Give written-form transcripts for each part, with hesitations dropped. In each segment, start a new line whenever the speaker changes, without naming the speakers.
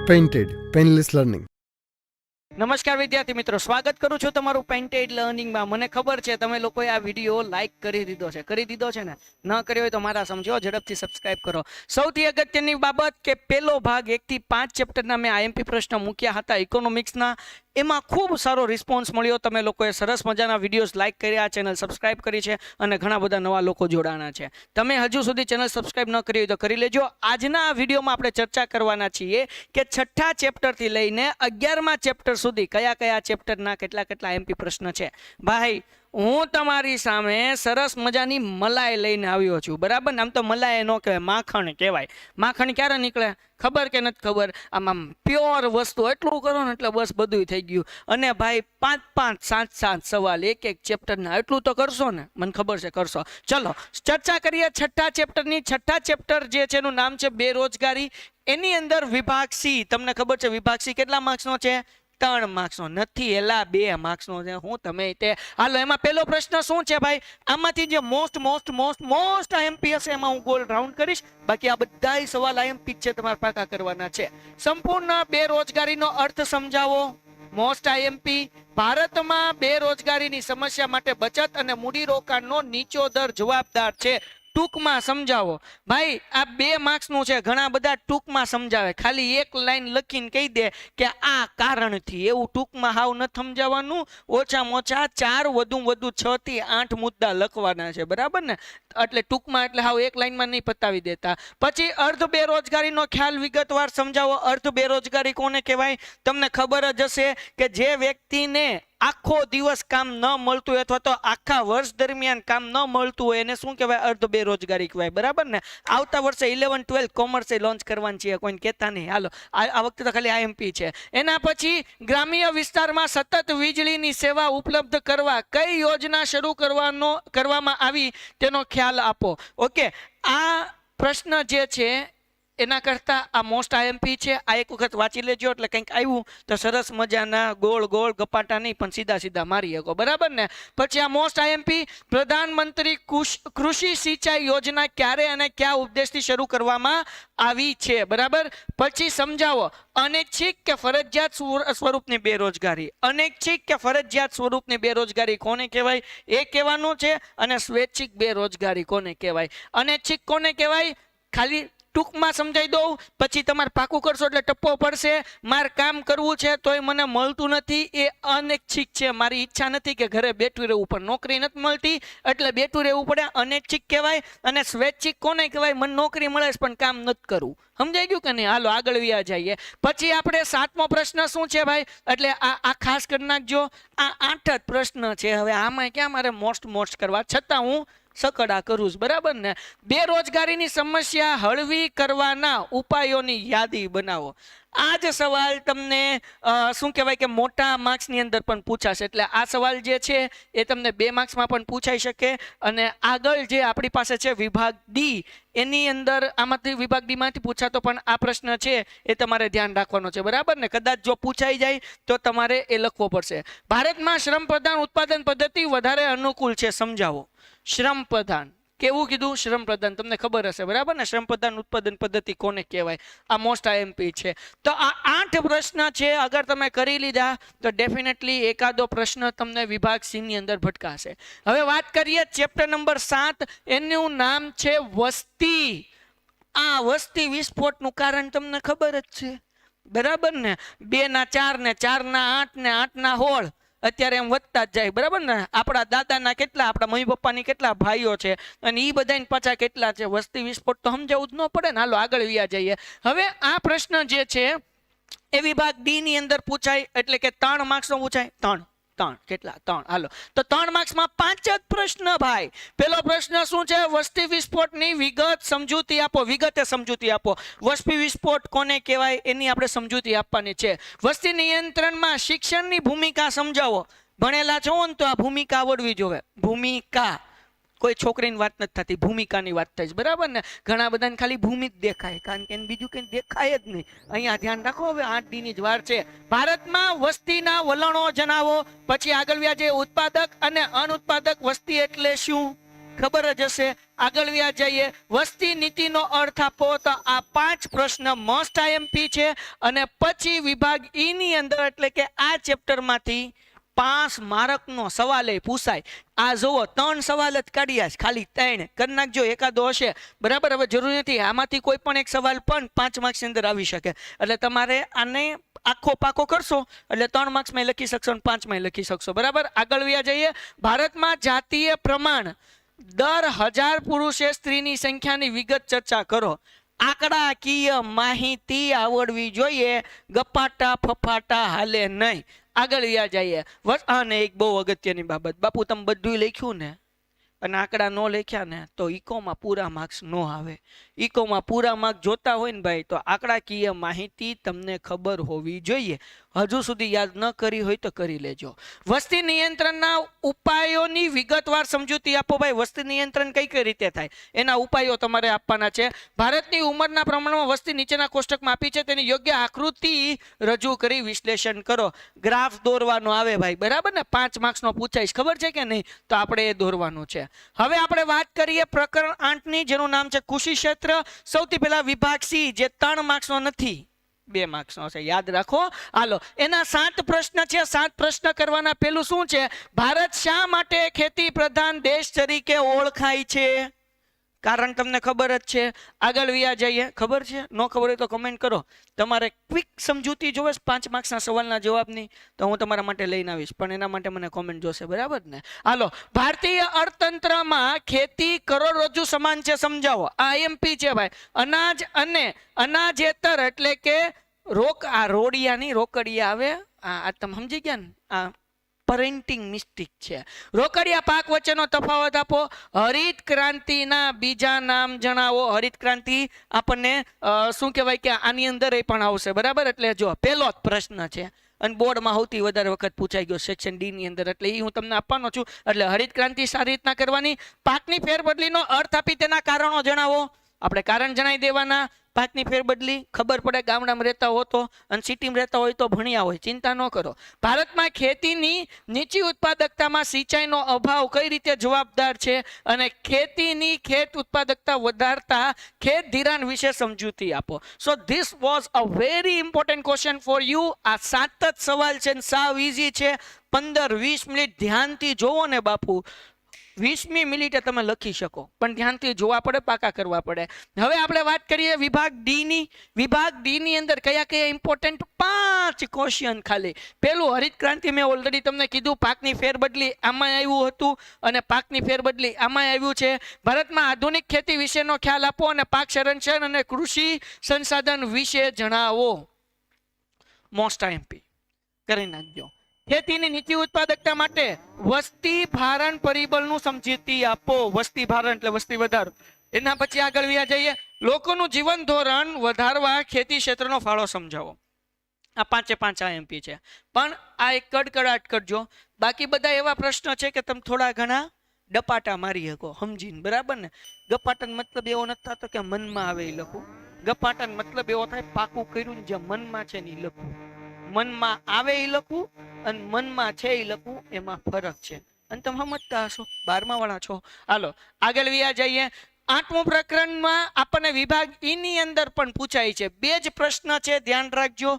Painted painless learning.
નમસ્કાર વિદ્યાર્થી મિત્રો, સ્વાગત કરું છું તમારું પેઇન્ટેડ લર્નિંગમાં. મને ખબર છે તમે લોકોએ આ વિડીયો લાઈક કરી દીધો છે ને? ન કર્યો હોય તો મારા સમજો, ઝડપથી સબસ્ક્રાઇબ કરો. સૌથી અગત્યની બાબત કે પહેલો ભાગ 1 થી 5 ચેપ્ટરના મેં આઈએમપી પ્રશ્ન મૂક્યા હતા ઇકોનોમિક્સના. એમાં ખૂબ સારો રિસ્પોન્સ મળ્યો. તમે લોકોએ સરસ મજાના વિડીયોઝ લાઈક કર્યા, ચેનલ સબસ્ક્રાઇબ કરી છે અને ઘણા બધા નવા લોકો જોડાણા છે. તમે હજુ સુધી ચેનલ સબસ્ક્રાઇબ ન કરી હોય તો કરી લેજો. આજના આ વિડીયોમાં આપણે ચર્ચા કરવાના છીએ કે 6થા ચેપ્ટરથી લઈને 11મા ચેપ્ટર સુધી કયા કયા ચેપ્ટરના કેટલા એમપી પ્રશ્ન છે. ભાઈ, હું તમારી સામે સરસ મજાની મલાઈ લઈને આવ્યો છું, બરાબર? આમ તો મલાઈ ન કહેવાય, માખણ કહેવાય. માખણ ક્યારે નીકળે ખબર કે નથી ખબર? આમ પ્યોર વસ્તુ એટલું કરો ને એટલે બસ બધું થઈ ગયું. અને ભાઈ 5-5, 7-7 સવાલ એક ચેપ્ટરના, એટલું તો કરશો ને? મને ખબર છે કરશો. ચલો ચર્ચા કરીએ 6થા ચેપ્ટરની. 6થા ચેપ્ટર જે છે એનું નામ છે બેરોજગારી. એની અંદર વિભાગ સી, તમને ખબર છે વિભાગ સી કેટલા માર્ક્સનો છે? 3 માર્ક્સનો નથી, એલા 2 માર્ક્સનો છે. હું તમે તે હાલો, એમાં પહેલો પ્રશ્ન શું છે ભાઈ? આમાંથી જે મોસ્ટ આઈએમપી હશે એમાં હું ગોલ રાઉન્ડ કરીશ. બાકી આ બધા સવાલ આઈએમપી છે, તમારે પાકા કરવાના છે. સંપૂર્ણ બેરોજગારીનો અર્થ સમજાવો. Most IMP. ભારતમાં બેરોજગારીની સમસ્યા માટે બચત અને મૂડીરોકાણનો નીચો દર જવાબદાર છે. ટૂંકમાં સમજાવો. ભાઈ આ 2 માર્ક્સનું છે, ઘણા બધા ટૂંકમાં સમજાવે. ખાલી એક લાઈન લખીને કહી દે કે આ કારણથી, એવું ટૂંકમાં હાવ ન સમજાવવાનું. ઓછામાં ઓછા 4, વધુ 6 થી 8 મુદ્દા લખવાના છે, બરાબર ને? એટલે ટૂંકમાં એટલે હાવ એક લાઈનમાં નહીં પતાવી દેતા. પછી અર્ધ બેરોજગારીનો ખ્યાલ વિગતવાર સમજાવો. અર્ધ બેરોજગારી કોને કહેવાય? તમને ખબર જ હશે કે જે વ્યક્તિને આખો દિવસ કામ ન મળતું હોય અથવા તો આખા વર્ષ દરમિયાન કામ ન મળતું હોય એને શું કહેવાય? અર્ધ બેરોજગારી કહેવાય, બરાબર ને? આવતા વર્ષે 11-12 કોમર્સે લોન્ચ કરવાની છે, કોઈને કહેતા નહીં. હાલો, આ વખતે તો ખાલી આઈએમપી છે. એના પછી ગ્રામ્ય વિસ્તારમાં સતત વીજળીની સેવા ઉપલબ્ધ કરવા કઈ યોજના શરૂ કરવામાં આવી તેનો ખ્યાલ આપો. ઓકે, આ પ્રશ્ન જે છે એના કરતાં આ મોસ્ટ આઈએમપી છે. આ એક વખત વાંચી લેજો એટલે કંઈક આવ્યું તો સરસ મજાના ગોળ ગપાટા નહીં પણ સીધા મારી શકો, બરાબર ને? પછી આ મોસ્ટ આઈએમપી, પ્રધાનમંત્રી કૃષિ સિંચાઈ યોજના ક્યારે અને કયા ઉદ્દેશથી શરૂ કરવામાં આવી છે, બરાબર? પછી સમજાવો અનૈચ્છિક કે ફરજિયાત સ્વરૂપની બેરોજગારી. અનૈચ્છિક કે ફરજિયાત સ્વરૂપની બેરોજગારી કોને કહેવાય એ કહેવાનું છે. અને સ્વૈચ્છિક બેરોજગારી કોને કહેવાય? અનૈચ્છિક કોને કહેવાય ખાલી ટૂંકમાં સમજાઈ દઉં, પછી તમારે પાકું કરશો એટલે ટપ્પો પડશે. મારે કામ કરવું છે તોય મને મળતું નથી, એ અનૈચ્છિક છે. મારી ઈચ્છા નથી કે ઘરે બેઠું રહેવું, પણ નોકરી નથી મળતી એટલે બેઠું રહેવું પડે, અનૈચ્છિક કહેવાય. અને સ્વૈચ્છિક કોને કહેવાય? મને નોકરી મળે છે પણ કામ નથી કરવું. સમજાઈ ગયું કે નહીં? હાલો આગળ વ્યા જઈએ. પછી આપણે 7મો પ્રશ્ન શું છે ભાઈ? એટલે આ ખાસ કરી નાખજો. આ 8 જ પ્રશ્ન છે. હવે આમાં ક્યાં મારે મોસ્ટ કરવા, છતાં હું સકડા કરું છું, બરાબર ને? બેરોજગારીની સમસ્યા હળવી કરવાના ઉપાયોની યાદી બનાવો. આ જ સવાલ તમને શું કહેવાય કે મોટા માર્ક્સની અંદર પણ પૂછાશે. એટલે આ સવાલ જે છે એ તમને 2 માર્ક્સમાં પણ પૂછાઈ શકે. અને આગળ જે આપણી પાસે છે વિભાગ ડી, એની અંદર આમાંથી વિભાગ ડી માંથી પૂછાતો પણ આ પ્રશ્ન છે એ તમારે ધ્યાન રાખવાનો છે, બરાબર ને? કદાચ જો પૂછાઈ જાય તો તમારે એ લખવો પડશે. ભારતમાં શ્રમ પ્રધાન ઉત્પાદન પદ્ધતિ વધારે અનુકૂળ છે, સમજાવો. શ્રમ પ્રધાન કેવું કીધું? શ્રમ પ્રધાન તમને ખબર હશે, બરાબર ને? શ્રમ પ્રધાન ઉત્પાદન પદ્ધતિ કોને કહેવાય? આ મોસ્ટ આઈએમપી છે. તો આ 8 પ્રશ્ન છે. અગર તમે કરી લીધા તો ડેફિનેટલી એકાદો પ્રશ્ન તમને વિભાગ સી ની અંદર ભટકાશે. હવે વાત કરીએ ચેપ્ટર નંબર 7. એનું નામ છે વસ્તી. આ વસ્તી વિસ્ફોટનું કારણ તમને ખબર જ છે, બરાબર ને? 2 ના 4 ને 4 ના 8 ને 8 ના 16 અત્યારે એમ વધતા જ જાય, બરાબર ને? આપણા દાદાના કેટલા, આપણા મમ્મી પપ્પાની કેટલા ભાઈઓ છે અને એ બધાને પાછા કેટલા છે. વસ્તી વિસ્ફોટ તો સમજાવવું જ ન પડે ને? હાલો આગળ વ્યા જઈએ. હવે આ પ્રશ્ન જે છે એ વિભાગ ડી ની અંદર પૂછાય, એટલે કે 3 માર્ક્સનો પૂછાય. 3 કેટલા? 3. હાલો, તો 3 માર્ક્સમાં 5 જ પ્રશ્ન ભાઈ. પહેલો પ્રશ્ન શું છે? વસ્તી વિસ્ફોટની વિગતે સમજૂતી આપો. વસ્તી વિસ્ફોટ કોને કહેવાય એની આપણે સમજૂતી આપવાની છે. વસ્તી નિયંત્રણમાં શિક્ષણની ભૂમિકા સમજાવો. ભણેલા છો ને તો આ ભૂમિકા આવડવી જોઈએ. ભૂમિકા, કોઈ છોકરીની વાત નથી થતી, ભૂમિકાની વાત થાય છે, બરાબર ને? ઘણા બધાને ખાલી ભૂમિ જ દેખાય, કારણ કે બીજું કંઈ દેખાય જ નહીં. અહીંયા ધ્યાન રાખો. હવે 8 ડી ની જ વાર છે. ભારતમાં વસ્તીના વલણો જણાવો. પછી આગળ વ્યા જે ઉત્પાદક અને અનુત્પાદક વસ્તી એટલે શું? ખબર જ હશે. આગળ વ્યા જઈએ. વસ્તી નીતિનો અર્થ આપો. તો આ 5 પ્રશ્ન મોસ્ટ આઈએમપી છે અને પછી વિભાગ ઈ ની અંદર એટલે કે આ ચેપ્ટરમાંથી 5 માર્કનો સવાલ પૂછાય. આ જુઓ 3 સવાલ જ કાઢ્યા છે, ખાલી 3 કરી નાખજો, એકાદો હશે બરાબર. હવે જરૂર નથી, આમાંથી કોઈ પણ એક સવાલ પણ 5 માર્ક્સની અંદર આવી શકે. એટલે તમારે આને આખો પાકો કરશો એટલે 3 માર્ક્સમાં લખી શકશો અને 5 માં લખી શકશો બરાબર. આગળ વ્યા જઈએ. ભારતમાં જાતીય પ્રમાણ દર 1000 પુરુષે સ્ત્રીની સંખ્યાની વિગત ચર્ચા કરો. આંકડાકીય માહિતી આવડવી જોઈએ, ગપાટા ફફાટા હાલે નહીં. આગળ વ્યા જઈએ. અને એક બહુ અગત્યની બાબત, બાપુ તમે બધું લખ્યું ને અને આંકડા ન લખ્યા ને તો ઇકોમાં પૂરા માર્ક્સ ન આવે. ઇકોમાં પૂરા માર્ક જોતા હોય ને ભાઈ તો આંકડાકીય માહિતી તમને ખબર હોવી જોઈએ. હજુ સુધી યાદ ન કરી હોય તો કરી લેજો. વસ્તી નિયંત્રણના ઉપાયોની વિગતવાર સમજૂતી આપો. ભાઈ વસ્તી નિયંત્રણ કઈ કઈ રીતે થાય એના ઉપાયો તમારે આપવાના છે. ભારતની ઉંમરના પ્રમાણમાં વસ્તી નીચેના કોષ્ટકમાં આપી છે, તેની યોગ્ય આકૃતિ રજૂ કરી વિશ્લેષણ કરો. ગ્રાફ દોરવાનો આવે ભાઈ બરાબર ને, 5 માર્ક્સનો પૂછાય, ખબર છે કે નહીં? તો આપણે એ દોરવાનું છે. હવે આપણે વાત કરીએ પ્રકરણ 8 ની, જેનું નામ છે કૃષિ ક્ષેત્ર. સૌથી પહેલા વિભાગ સી, જે 3 માર્ક્સનો નથી, 2 માર્ક્સનો છે, યાદ રાખો. હાલો, એના 7 પ્રશ્ન છે. 7 પ્રશ્ન કરવાના. પેલું શું છે? ભારત શા માટે ખેતી પ્રધાન દેશ તરીકે ઓળખાય છે? કારણ તમને ખબર જ છે. આગળ વ્યા જઈએ. ખબર છે? ન ખબર હોય તો કમેન્ટ કરો. તમારે ક્વિક સમજૂતી જોવે 5 માર્ક્સના સવાલના જવાબની તો હું તમારા માટે લઈને આવીશ, પણ એના માટે મને કોમેન્ટ જોશે બરાબર ને. હાલો, ભારતીય અર્થતંત્રમાં ખેતી કરોડરજ્જુ સમાન છે, સમજાવો. આ એમપી છે ભાઈ. અનાજ અને અનાજેતર એટલે કે રોડિયાની રોકડિયા આવે. આ તમે સમજી ગયા ને? આ પેરેન્ટિંગ મિસ્ટેક છે. રોકડિયા પાક વચ્ચેનો તફાવત આપો. હરિત ક્રાંતિના બીજા નામ જણાવો. હરિત ક્રાંતિ આપણને શું કહેવાય કે આની અંદર પણ આવશે બરાબર. એટલે જો પહેલો જ પ્રશ્ન છે અને બોર્ડમાં સૌથી વધારે વખત પૂછાઈ ગયો સેક્શન ડી ની અંદર, એટલે એ હું તમને આપવાનો છું. એટલે હરિત ક્રાંતિ સારી રીતના કરવાની. પાકની ફેરબદલીનો અર્થ આપી તેના કારણો જણાવો. આપણે કારણ જણાવી દેવાના. પાકની ફેરબદલી ખબર પડે, ગામડામાં રહેતા હો તો અને સિટીમાં રહેતા હોય તો ભણ્યા હોય, ચિંતા ન કરો. ભારતમાં ખેતીની નીચી ઉત્પાદકતામાં સિંચાઈનો અભાવ કઈ રીતે જવાબદાર છે અને ખેતીની ખેત ઉત્પાદકતા વધારતા ખેત ધિરાણ વિશે સમજૂતી આપો. So this was a very important question for you. આ 7 જ સવાલ છે, સાવ ઈઝી છે. 15-20 મિનિટ ધ્યાનથી જોવો ને બાપુ, 20મી મિનિટે તમે લખી શકો, પણ ધ્યાનથી જોવા પડે, પાકા કરવા પડે. હવે આપણે વાત કરીએ વિભાગ ડી ની. વિભાગ ડી ની અંદર કયા કયા ઇમ્પોર્ટન્ટ 5 ક્વેશ્ચન ખાલી. પેલું હરિત ક્રાંતિ, મેં ઓલરેડી તમને કીધું. પાકની ફેરબદલી આમાં આવ્યું હતું અને પાકની ફેરબદલી આમાં આવ્યું છે. ભારતમાં આધુનિક ખેતી વિશેનો ખ્યાલ આપો અને પાક સંરક્ષણ અને કૃષિ સંસાધન વિશે જણાવો. મોસ્ટ આઈએમપી કરી નાખજો. ખેતીની નીચી ઉત્પાદકતા માટે વસ્તી ભારણ પરિબળનું સમજૂતી આપો. વસ્તી ભારણ એટલે વસ્તી વધારો. એના પછી આગળ વ્યા જઈએ. લોકોનું જીવન ધોરણ વધારવા ખેતી ક્ષેત્રનો ફાળો સમજાવો. આ 5 આઈએમપી છે, પણ આ એક કડકડાટ કરજો. બાકી બધા એવા પ્રશ્ન છે કે તમે થોડા ઘણા ડપાટા મારી શકો સમજીને બરાબર ને. ગપાટાનો મતલબ એવો નથી થતો કે મનમાં આવે એ લખું. ગપાટાનો મતલબ એવો થાય પાકું કર્યું ને જે મનમાં છે ને એ લખવું. મનમાં આવે એ લખવું અને મનમાં છે એ લખવું, એમાં ફરક છે. અને તમે સમજતા હશો, 12મા વાળા છો. હાલો આગળ વ્યા જઈએ. 8મું પ્રકરણમાં આપણને વિભાગ ઈ ની અંદર પણ પૂછાય છે. 2 જ પ્રશ્ન છે, ધ્યાન રાખજો.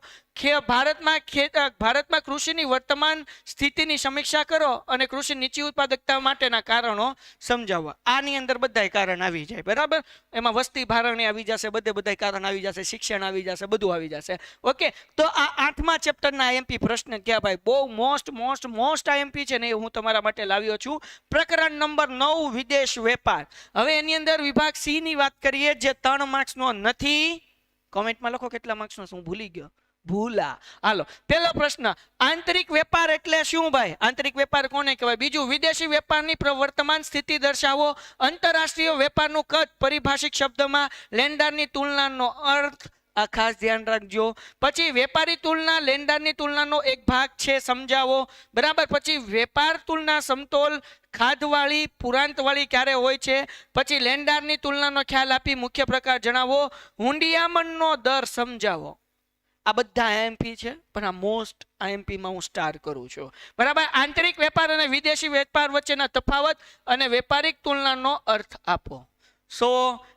ભારતમાં કૃષિની વર્તમાન સ્થિતિની સમીક્ષા કરો અને કૃષિ નીચી ઉત્પાદકતા માટેના કારણો સમજાવવા. આની અંદર બધાય કારણ આવી જાય બરાબર. એમાં વસ્તી ભારણ આવી જશે, બધાય કારણ આવી જશે, શિક્ષણ આવી જશે, બધું આવી જશે. ઓકે, તો આ 8મા ચેપ્ટરના આઈએમપી પ્રશ્ન ક્યાં ભાઈ બહુ મોસ્ટ આઈએમપી છે ને, એ હું તમારા માટે લાવ્યો છું. પ્રકરણ નંબર 9 વિદેશ વેપાર. હવે એની અંદર વિભાગ સી ની વાત કરીએ, જે 3 માર્ક્સનો નથી. કોમેન્ટમાં લખો કેટલા માર્ક્સનો, હું ભૂલી ગયો. ભૂલા. હાલો, પહેલો પ્રશ્ન, આંતરિક વેપાર એટલે શું ભાઈ? આંતરિક વેપાર કોને કહેવાય? બીજું, વિદેશી વેપારની વર્તમાન સ્થિતિ દર્શાવો. આંતરરાષ્ટ્રીય વેપારનું કદ પરિભાષિક શબ્દમાં. લેણદારની તુલનાનો અર્થ, આ ખાસ ધ્યાન રાખજો. પછી વેપારી તુલના લેણદારની તુલનાનો એક ભાગ છે, સમજાવો બરાબર. પછી વેપાર તુલના સમતોલ ખાધવાળી પુરાંતવાળી ક્યારે હોય છે. પછી લેણદારની તુલનાનો ખ્યાલ આપી મુખ્ય પ્રકાર જણાવો. હુંડિયામણનો દર સમજાવો. આ બધા આઈએમપી છે, પણ આ મોસ્ટ આઈએમપીમાં હું સ્ટાર કરું છું. બરાબર. આંતરિક વેપાર અને વિદેશી વેપાર વચ્ચેના તફાવત અને વેપારિક તુલનાનો અર્થ આપો. સો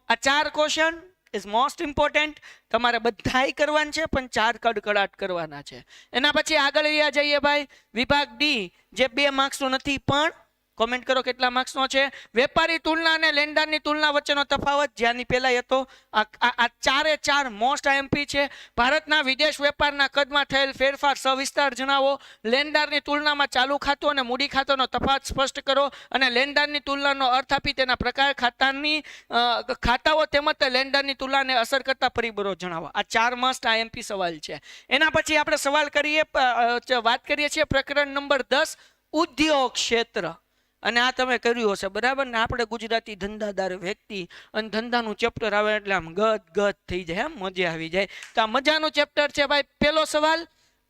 આ 4 ક્વેશ્ચન ઇઝ મોસ્ટ ઇમ્પોર્ટન્ટ. તમારે બધાય કરવાના છે, પણ 4 કડકડાટ કરવાના છે. એના પછી આગળ રહ્યા જઈએ ભાઈ. વિભાગ ડી જે 2 માર્ક્સનો નથી, પણ કોમેન્ટ કરો કેટલા માર્ક્સનો છે. વેપારી તુલના અને લેણદારની તુલના વચ્ચેનો તફાવત જ્યાંની પહેલા હતો. આ 4 મોસ્ટ આઈએમપી છે. ભારતના વિદેશ વેપારના કદમાં થયેલ ફેરફાર સવિસ્તાર જણાવો. લેણદારની તુલનામાં ચાલુ ખાતું અને મૂડી ખાતાનો તફાવત સ્પષ્ટ કરો અને લેણદારની તુલનાનો અર્થ આપી તેના પ્રકાર ખાતાઓ તેમજ લેણદારની તુલનાને અસર કરતા પરિબળો જણાવો. આ 4 મસ્ટ આઈએમપી સવાલ છે. એના પછી આપણે સવાલ કરીએ, વાત કરીએ છીએ પ્રકરણ નંબર 10 ઉદ્યોગ ક્ષેત્ર. અને આ તમે કર્યું હશે, બરાબર ને. આપણે ગુજરાતી ધંધાદાર વ્યક્તિ અને ધંધાનું ચેપ્ટર આવે એટલે આમ ગદ થઈ જાય, એમ મજા આવી જાય. તો આ મજાનું ચેપ્ટર છે ભાઈ. પહેલો સવાલ,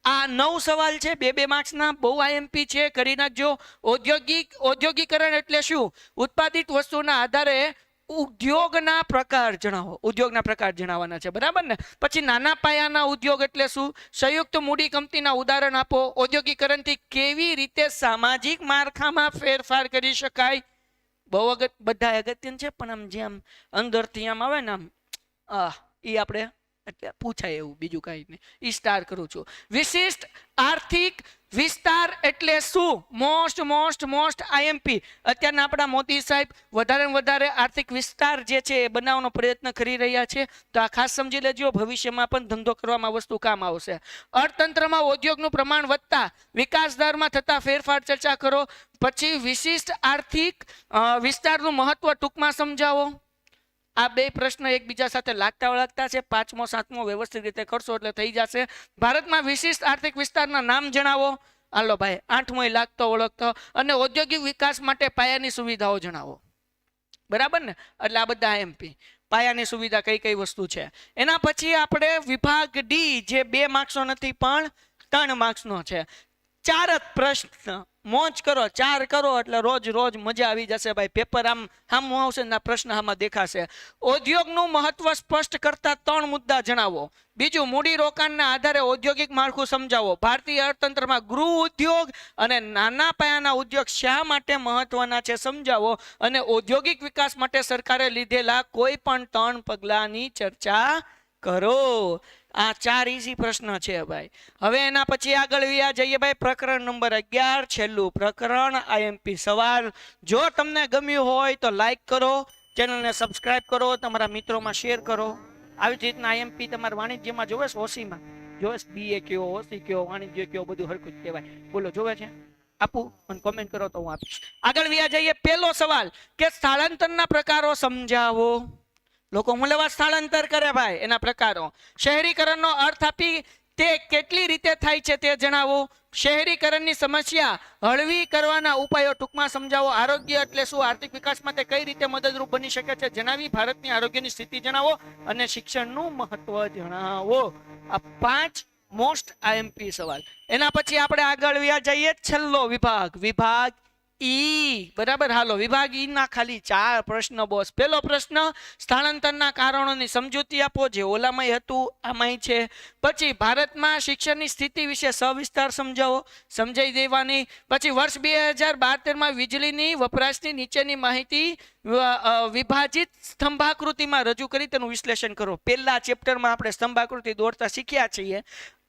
આ 9 સવાલ છે, 2 માર્ક્સના, બહુ આઈએમપી છે, કરી નાખજો. ઔદ્યોગિકરણ એટલે શું? ઉત્પાદિત વસ્તુના આધારે ઉદ્યોગના પ્રકાર જણાવો. ઉદ્યોગના પ્રકાર જણાવવાના છે, બરાબર ને. પછી નાના પાયાના ઉદ્યોગ એટલે શું? સંયુક્ત મૂડી કંપનીના ઉદાહરણ આપો. ઔદ્યોગિકરણથી કેવી રીતે સામાજિક માળખામાં ફેરફાર કરી શકાય? બહુ બધા અગત્યનું છે, પણ આમ જેમ અંદરથી આમ આવે ને આમ એ આપણે એટલે પૂછાય એવું, બીજું કાંઈ નહીં. ઈ સ્ટાર કરું છું. વિશિષ્ટ આર્થિક વિસ્તાર એટલે શું? Most IMP. અત્યારના આપણા મોદી સાહેબ વધારે ને વધારે આર્થિક વિસ્તાર જે છે એ બનાવવાનો પ્રયત્ન કરી રહ્યા છે. તો આ ખાસ સમજી લેજો, ભવિષ્યમાં પણ ધંધો કરવામાં વસ્તુ કામ આવશે. અર્થતંત્રમાં ઉદ્યોગનું પ્રમાણ વધતા વિકાસ દરમાં થતા ફેરફાર ચર્ચા કરો. પછી વિશિષ્ટ આર્થિક વિસ્તારનું મહત્વ ટૂંકમાં સમજાવો. આ 2 પ્રશ્ન એકબીજા સાથે લાગતા વળગતા છે. 5મો 7મો વ્યવસ્થિત રીતે કરશો એટલે થઈ જશે. ભારતમાં વિશિષ્ટ આર્થિક વિસ્તારના નામ જણાવો. હાલો ભાઈ, 8મોય લાગતો વળગતો. અને ઔદ્યોગિક વિકાસ માટે પાયાની સુવિધાઓ જણાવો. બરાબર ને. એટલે આ બધા એમપી પાયાની સુવિધા કઈ કઈ વસ્તુ છે. એના પછી આપણે વિભાગ ડી જે 2 માર્ક્સનો નથી, પણ 3 માર્ક્સનો છે. 4 જ પ્રશ્ન. મોજ કરો, 4 કરો એટલે રોજ મજા આવી જશે ભાઈ. પેપર આમ સામું આવશે ને પ્રશ્ન આમાં દેખાશે. ઉદ્યોગનું મહત્વ સ્પષ્ટ કરતા 3 મુદ્દા જણાવો. બીજું, મૂડી રોકાણના આધારે ઔદ્યોગિક માળખું સમજાવો. ભારતીય અર્થતંત્રમાં ગૃહ ઉદ્યોગ અને નાના પાયાના ઉદ્યોગ શા માટે મહત્વના છે સમજાવો. અને ઔદ્યોગિક વિકાસ માટે સરકારે લીધેલા કોઈ પણ 3 પગલાની ચર્ચા કરો. આ 4 ઈઝી પ્રશ્ન છે ભાઈ. હવે એના પછી આગળ વ્યા જઈએ ભાઈ. પ્રકરણ નંબર 11 છેલ્લું પ્રકરણ, આઈએમપી સવાલ. જો તમને ગમ્યું હોય તો લાઈક કરો, ચેનલને સબસ્ક્રાઇબ કરો, તમારા મિત્રોમાં શેર કરો. આવી રીતના આઈએમપી તમારે વાણિજ્યમાં જોવે છે, ઓસીમાં જોવે છે, બીએ કયો, ઓસી કયો, વાણિજ્ય કયો, બધું હરખું જ કહેવાય. બોલો જોવે છે? આપું અને કોમેન્ટ કરો તો હું આપીશ. આગળ વ્યા જઈએ. પહેલો સવાલ કે સ્થળાંતરના પ્રકારો સમજાવો. લોકો હું લેવા સ્થળાંતર કરે ભાઈ, એના પ્રકારો. શહેરીકરણનો અર્થ આપી તે કેટલી રીતે થાય છે તે જણાવો. શહેરીકરણની સમસ્યા હળવી કરવાના ઉપાયો ટૂંકમાં સમજાવો. આરોગ્ય એટલે શું? આર્થિક વિકાસ માટે કઈ રીતે મદદરૂપ બની શકે છે જણાવી. ભારતની આરોગ્યની સ્થિતિ જણાવો અને શિક્ષણનું મહત્વ જણાવો. આ 5 મોસ્ટ આઈએમપી સવાલ. એના પછી આપણે આગળ વ્યા જઈએ. છેલ્લો વિભાગ, વિભાગ ઈ. બરાબર. હાલો, વિભાગ ઈ ના ખાલી 4 પ્રશ્ન બોસ. પહેલો પ્રશ્ન, સ્થળાંતરના કારણોની સમજૂતી આપો. જે ઓલામાંય હતું આમાંય છે. પછી ભારતમાં શિક્ષણની સ્થિતિ વિશે સવિસ્તાર સમજાવો, સમજાઈ દેવાની. પછી વર્ષ 2012-13માં વીજળીની વપરાશની નીચેની માહિતી વિભાજિત સ્તંભાકૃતિમાં રજૂ કરી તેનું વિશ્લેષણ કરો. પહેલા ચેપ્ટરમાં આપણે સ્તંભાકૃતિ દોરતા શીખ્યા છીએ.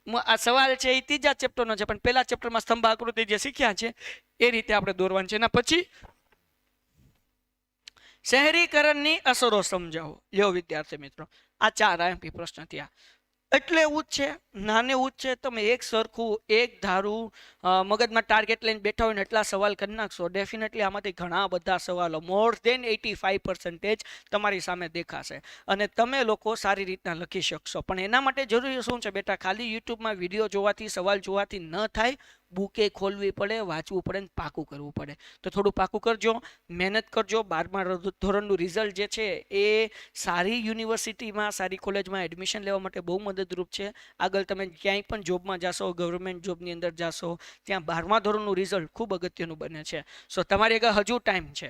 આ સવાલ છે એ 3જા ચેપ્ટરનો છે, પણ પહેલા ચેપ્ટરમાં સ્તંભ આકૃતિ જે શીખ્યા છે એ રીતે આપણે દોરવાનું છે. એના પછી શહેરીકરણની અસરો સમજાવો. લ્યો વિદ્યાર્થી મિત્રો, આ 4 આઈએમપી પ્રશ્ન થયા. એટલે એવું જ છે, નાને એવું જ છે. તમે એક સરખું એક ધારું મગજમાં ટાર્ગેટ લઈને બેઠા હોય ને એટલા સવાલ કરી નાખશો, ડેફિનેટલી આમાંથી ઘણા બધા સવાલો મોર દેન 85% તમારી સામે દેખાશે અને તમે લોકો સારી રીતના લખી શકશો. પણ એના માટે જરૂરી શું છે બેટા? ખાલી યુટ્યુબમાં વિડીયો જોવાથી, સવાલ જોવાથી ન થાય. બુકે ખોલવી પડે, વાંચવું પડે ને પાકું કરવું પડે. તો થોડું પાકું કરજો, મહેનત કરજો. 12મા ધોરણનું રિઝલ્ટ જે છે એ સારી યુનિવર્સિટીમાં, સારી કોલેજમાં એડમિશન લેવા માટે બહુ મદદરૂપ છે. આગળ તમે ક્યાંય પણ જોબમાં જાશો, ગવર્મેન્ટ જોબની અંદર જાશો, ત્યાં 12મા ધોરણનું રિઝલ્ટ ખૂબ અગત્યનું બને છે. સો તમારી આગળ હજુ ટાઈમ છે.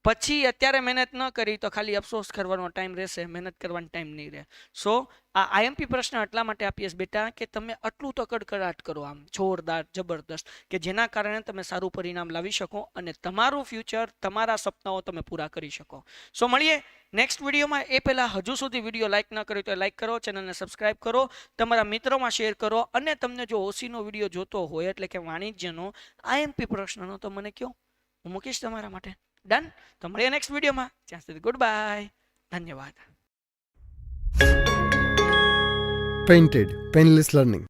પછી અત્યારે મહેનત ન કરી તો ખાલી અફસોસ કરવાનો ટાઈમ રહેશે, મહેનત કરવાનો ટાઈમ નહીં રહે. સો આ આઈએમપી પ્રશ્ન એટલા માટે આપીએ છીએ બેટા કે તમે આટલું તો કડકડાટ કરો, આમ જોરદાર જબરદસ્ત, કે જેના કારણે તમે સારું પરિણામ લાવી શકો અને તમારું ફ્યુચર, તમારા સપનાઓ તમે પૂરા કરી શકો. સો મળીએ નેક્સ્ટ વિડીયોમાં. એ પહેલાં હજુ સુધી વિડીયો લાઇક ન કર્યો તો લાઇક કરો, ચેનલને સબસ્ક્રાઇબ કરો, તમારા મિત્રોમાં શેર કરો, અને તમને જો ઓસીનો વિડીયો જોતો હોય એટલે કે વાણિજ્યનો આઈએમપી પ્રશ્નનો તો મને કહો, હું મૂકીશ તમારા માટે. ડન? તો મળીએ નેક્સ્ટ વિડીયોમાં. ત્યાં સુધી ગુડ બાય, ધન્યવાદ.
Painted, Painless Learning.